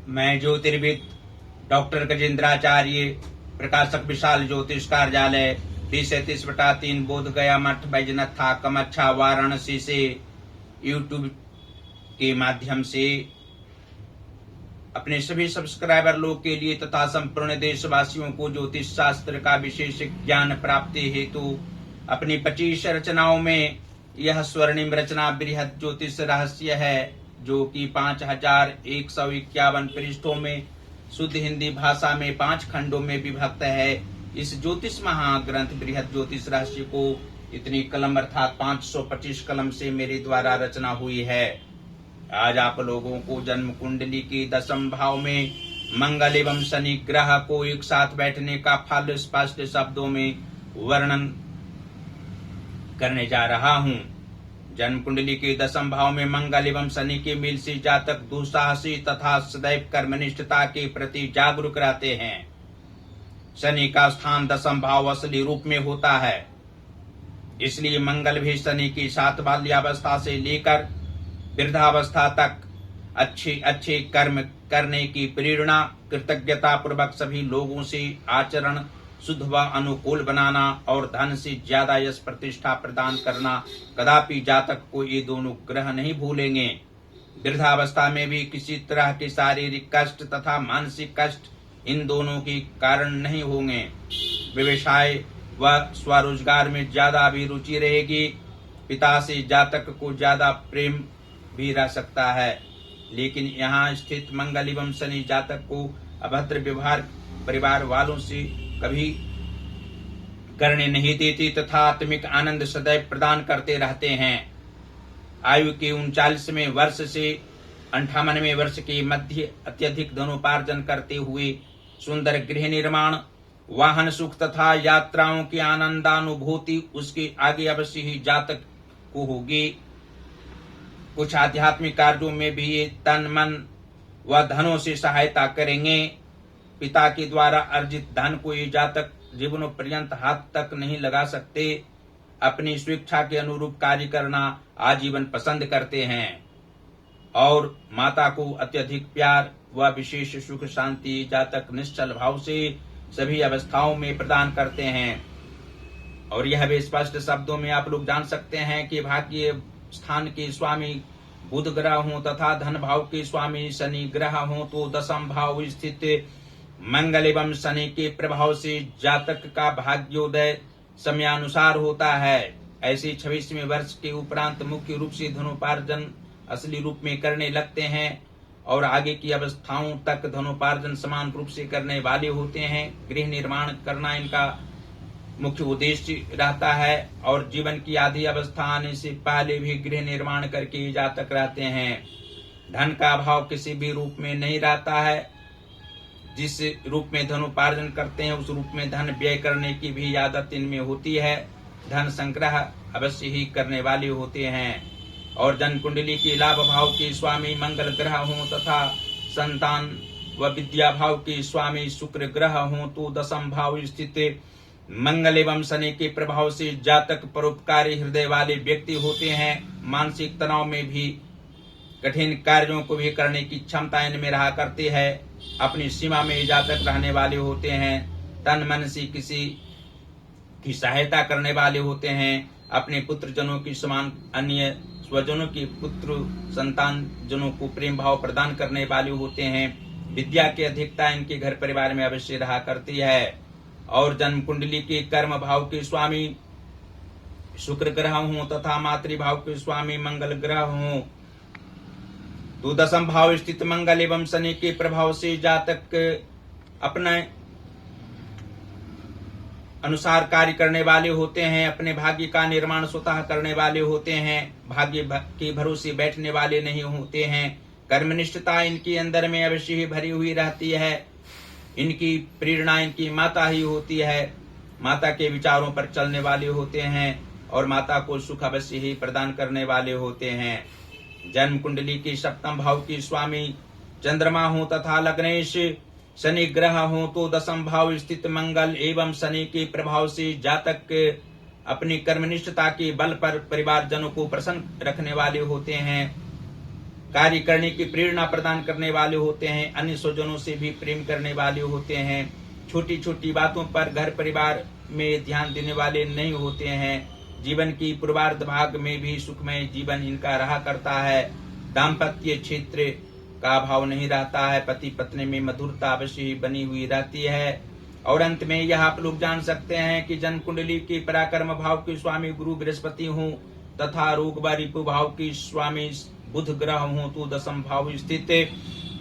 मैं ज्योतिर्विद डॉक्टर गजेंद्राचार्य, प्रकाशक विशाल ज्योतिष कार्यालय 37/3 बोध गया मठ बैजनाथ कामाख्या वाराणसी से यूट्यूब के माध्यम से अपने सभी सब्सक्राइबर लोग के लिए तथा संपूर्ण देशवासियों को ज्योतिष शास्त्र का विशेष ज्ञान प्राप्ति हेतु अपनी 25 रचनाओं में यह स्वर्णिम रचना बृहद ज्योतिष रहस्य है, जो कि 5151 पृष्ठों में शुद्ध हिंदी भाषा में 5 खंडों में विभक्त है। इस ज्योतिष महाग्रंथ बृहद ज्योतिष रहस्य को इतनी कलम अर्थात 525 कलम से मेरे द्वारा रचना हुई है। आज आप लोगों को जन्म कुंडली के 10वें भाव में मंगल एवं शनि ग्रह को एक साथ बैठने का फल स्पष्ट शब्दों में वर्णन करने जा रहा हूँ। जन्म कुंडली के 10वें भाव में मंगल एवं शनि के मेल से जातक दुस्साहसी तथा सदैव कर्मनिष्ठता के प्रति जागरूक रहते हैं। शनि का स्थान 10वें भाव असली रूप में होता है, इसलिए मंगल भी शनि की 7 बाल्यावस्था से लेकर वृद्धावस्था तक अच्छे कर्म करने की प्रेरणा, कृतज्ञता पूर्वक सभी लोगों से आचरण शुद्ध व अनुकूल बनाना और धन से ज्यादा यश प्रतिष्ठा प्रदान करना, कदापि जातक को ये दोनों ग्रह नहीं भूलेंगे। वृद्धावस्था में भी किसी तरह के शारीरिक कष्ट तथा मानसिक कष्ट इन दोनों के कारण नहीं होंगे। व्यवसाय व स्वरोजगार में ज्यादा अभिरुचि रहेगी। पिता से जातक को ज्यादा प्रेम भी रह सकता है, लेकिन यहाँ स्थित मंगल एवं शनि जातक को अभद्र व्यवहार परिवार वालों से कभी करने नहीं देते तथा आत्मिक आनंद सदैव प्रदान करते रहते हैं। आयु के 39वें वर्ष से 58वें वर्ष के मध्य अत्यधिक धनोपार्जन करते हुए सुंदर गृह निर्माण, वाहन सुख तथा यात्राओं की आनंदानुभूति उसके आगे अवश्य ही जातक को होगी। कुछ आध्यात्मिक कार्यों में भी ये तन मन व धनों से सहायता करेंगे। पिता के द्वारा अर्जित धन को ये जातक जीवनों पर्यंत हाथ तक नहीं लगा सकते। अपनी स्वेच्छा के अनुरूप कार्य करना आजीवन पसंद करते हैं और माता को अत्यधिक प्यार व विशेष सुख शांति जातक निश्चल भाव से सभी अवस्थाओं में प्रदान करते हैं। और यह भी स्पष्ट शब्दों में आप लोग जान सकते हैं कि भाग्य स्थान के स्वामी बुध ग्रह हो तथा धन भाव के स्वामी शनि ग्रह हो तो 10वें भाव स्थित मंगल एवं शनि के प्रभाव से जातक का भाग्योदय समयानुसार होता है। ऐसे 26वें वर्ष के उपरांत मुख्य रूप से धनोपार्जन असली रूप में करने लगते हैं और आगे की अवस्थाओं तक धनोपार्जन समान रूप से करने वाले होते हैं। गृह निर्माण करना इनका मुख्य उद्देश्य रहता है और जीवन की आधी अवस्था आने से पहले भी गृह निर्माण करके जातक रहते हैं। धन का अभाव किसी भी रूप में नहीं रहता है। जिस रूप में धनोपार्जन करते हैं उस रूप में धन व्यय करने की भी आदत इनमें होती है। धन संग्रह अवश्य ही करने वाले होते हैं। और जन्म कुंडली के लाभ भाव के स्वामी मंगल ग्रह हों तथा संतान व विद्या भाव के स्वामी शुक्र ग्रह हों तो 10वें भाव स्थित मंगल एवं शनि के प्रभाव से जातक परोपकारी हृदय वाले व्यक्ति होते हैं। मानसिक तनाव में भी कठिन कार्यों को भी करने की क्षमता इनमें रहा करती है। अपनी सीमा में जातक रहने वाले होते हैं। तन मन से किसी की सहायता करने वाले होते हैं। अपने पुत्र जनों की समान अन्य स्वजनों की पुत्र संतान जनों को प्रेम भाव प्रदान करने वाले होते हैं। विद्या की अधिकता इनके घर परिवार में अवश्य रहा करती है। और जन्म कुंडली के कर्म भाव के स्वामी शुक्र ग्रह हों तथा मातृभाव के स्वामी मंगल ग्रह हों तो 10वें भाव स्थित मंगल एवं शनि के प्रभाव से जातक अपने अनुसार कार्य करने वाले होते हैं। अपने भाग्य का निर्माण स्वतः करने वाले होते हैं। भाग्य के भरोसे बैठने वाले नहीं होते हैं। कर्मनिष्ठता इनके अंदर में अवश्य ही भरी हुई रहती है। इनकी प्रेरणा इनकी माता ही होती है। माता के विचारों पर चलने वाले होते हैं और माता को सुख अवश्य ही प्रदान करने वाले होते हैं। जन्म कुंडली के 7वें भाव के स्वामी चंद्रमा हो तथा लग्नेश शनि ग्रह हो तो 10वें भाव स्थित मंगल एवं शनि के प्रभाव से जातक अपनी कर्मनिष्ठता के बल पर परिवारजनों को प्रसन्न रखने वाले होते हैं। कार्य करने की प्रेरणा प्रदान करने वाले होते हैं, अन्य स्वजनों से भी प्रेम करने वाले होते हैं, छोटी छोटी बातों पर घर परिवार में ध्यान देने वाले नहीं होते हैं, जीवन की पूर्वार्ध भाग में भी सुखमय जीवन इनका रहा करता है, दाम्पत्य क्षेत्र का अभाव नहीं रहता है, पति पत्नी में मधुरता अवश्य ही बनी हुई रहती है। और अंत में यह आप लोग जान सकते हैं कि जन्म कुंडली के पराक्रम भाव के स्वामी गुरु बृहस्पति हूँ तथा रोग व रिपु भाव की स्वामी बुध ग्रह हूँ तो दशम भाव स्थित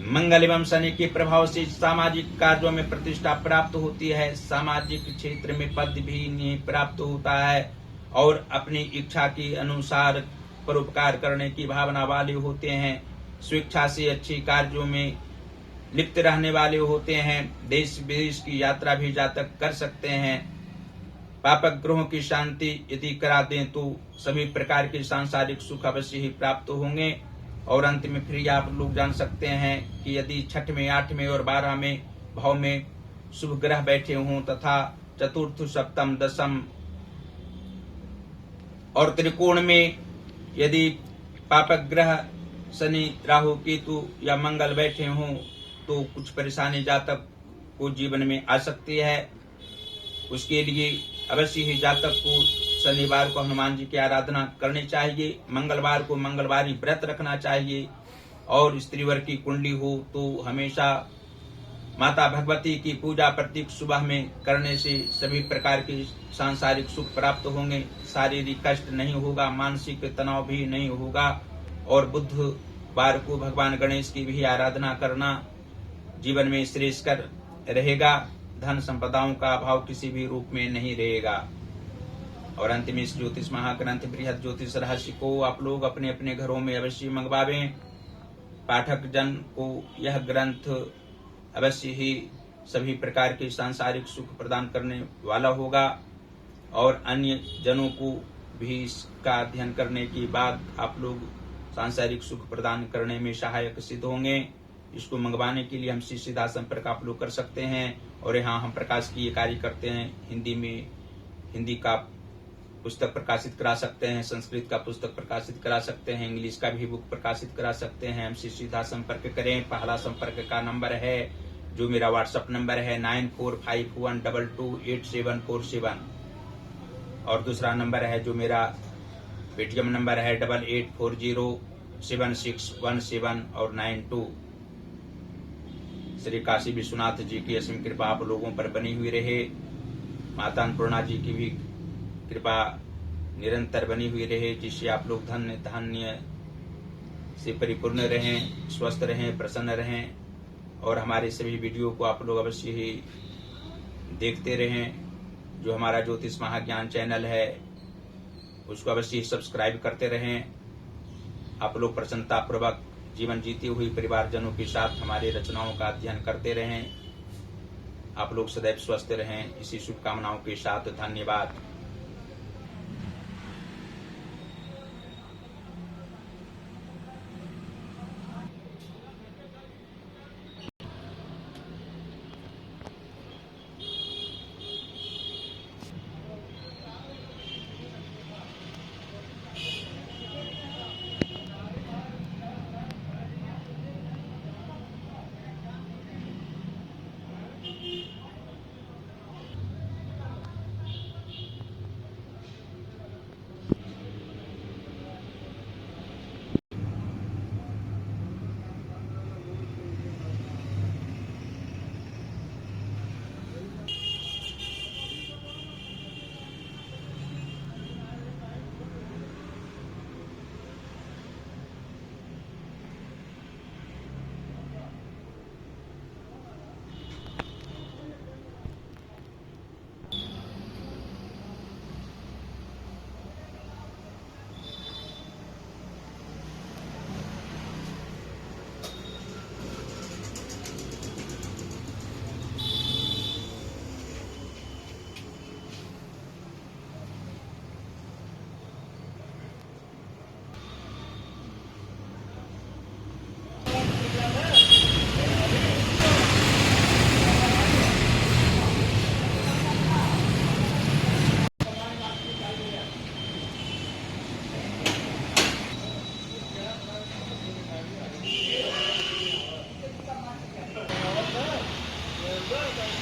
मंगल एवं शनि के प्रभाव से सामाजिक कार्यों में प्रतिष्ठा प्राप्त होती है, सामाजिक क्षेत्र में पद भी इन्हें प्राप्त होता है और अपनी इच्छा के अनुसार परोपकार करने की भावना वाले होते हैं, स्वेच्छा से अच्छे कार्यों में लिप्त रहने वाले होते हैं, देश विदेश की यात्रा भी जातक कर सकते हैं, पापक ग्रहों की शांति यदि करा दें तो सभी प्रकार के सांसारिक सुख अवश्य ही प्राप्त होंगे। और अंत में फिर आप लोग जान सकते हैं कि यदि 6वें 8वें और 12वें भाव में शुभ ग्रह बैठे हों तथा चतुर्थ सप्तम दशम और त्रिकोण में यदि पापक ग्रह शनि राहु केतु या मंगल बैठे हों तो कुछ परेशानी जातक को जीवन में आ सकती है। उसके लिए अवश्य ही जातक को शनिवार को हनुमान जी की आराधना करनी चाहिए, मंगलवार को मंगलवारी व्रत रखना चाहिए और स्त्रीवर की कुंडली हो तो हमेशा माता भगवती की पूजा प्रत्येक सुबह में करने से सभी प्रकार के सांसारिक सुख प्राप्त होंगे, शारीरिक कष्ट नहीं होगा, मानसिक तनाव भी नहीं होगा। और बुधवार को भगवान गणेश की भी आराधना करना जीवन में श्रेयस्कर रहेगा, धन संपदाओं का अभाव किसी भी रूप में नहीं रहेगा। और अंत में इस ज्योतिष महाग्रंथ बृहद ज्योतिष रहस्य को आप लोग अपने अपने घरों में अवश्य मंगवावें। पाठक जन को यह ग्रंथ अवश्य ही सभी प्रकार के सांसारिक सुख प्रदान करने वाला होगा और अन्य जनों को भी इसका अध्ययन करने के बाद आप लोग सांसारिक सुख प्रदान करने में सहायक सिद्ध होंगे। इसको मंगवाने के लिए हमसे सीधा संपर्क आप लोग कर सकते हैं और यहाँ हम प्रकाश की ये कार्य करते हैं। हिंदी का पुस्तक प्रकाशित करा सकते हैं, संस्कृत का पुस्तक प्रकाशित करा सकते हैं, इंग्लिश का भी बुक प्रकाशित करा सकते हैं। हमसे सीधा संपर्क करें। पहला संपर्क का नंबर है जो मेरा व्हाट्सएप नंबर है 9451228747 और दूसरा नंबर है जो मेरा पेटीएम नंबर है 88407617 और 92। श्री काशी विश्वनाथ जी की असीम कृपा आप लोगों पर बनी हुई रहे। माता अन्नपूर्णा जी की भी कृपा निरंतर बनी हुई रहे, जिससे आप लोग धन्य धान्य से परिपूर्ण रहें, स्वस्थ रहें, प्रसन्न रहें और हमारे सभी वीडियो को आप लोग अवश्य ही देखते रहें। जो हमारा ज्योतिष महाज्ञान चैनल है उसको अवश्य सब्सक्राइब करते रहें। आप लोग प्रसन्नता पूर्वक जीवन जीते हुए परिवारजनों के साथ हमारे रचनाओं का अध्ययन करते रहें। आप लोग सदैव स्वस्थ रहें, इसी शुभकामनाओं के साथ धन्यवाद। बस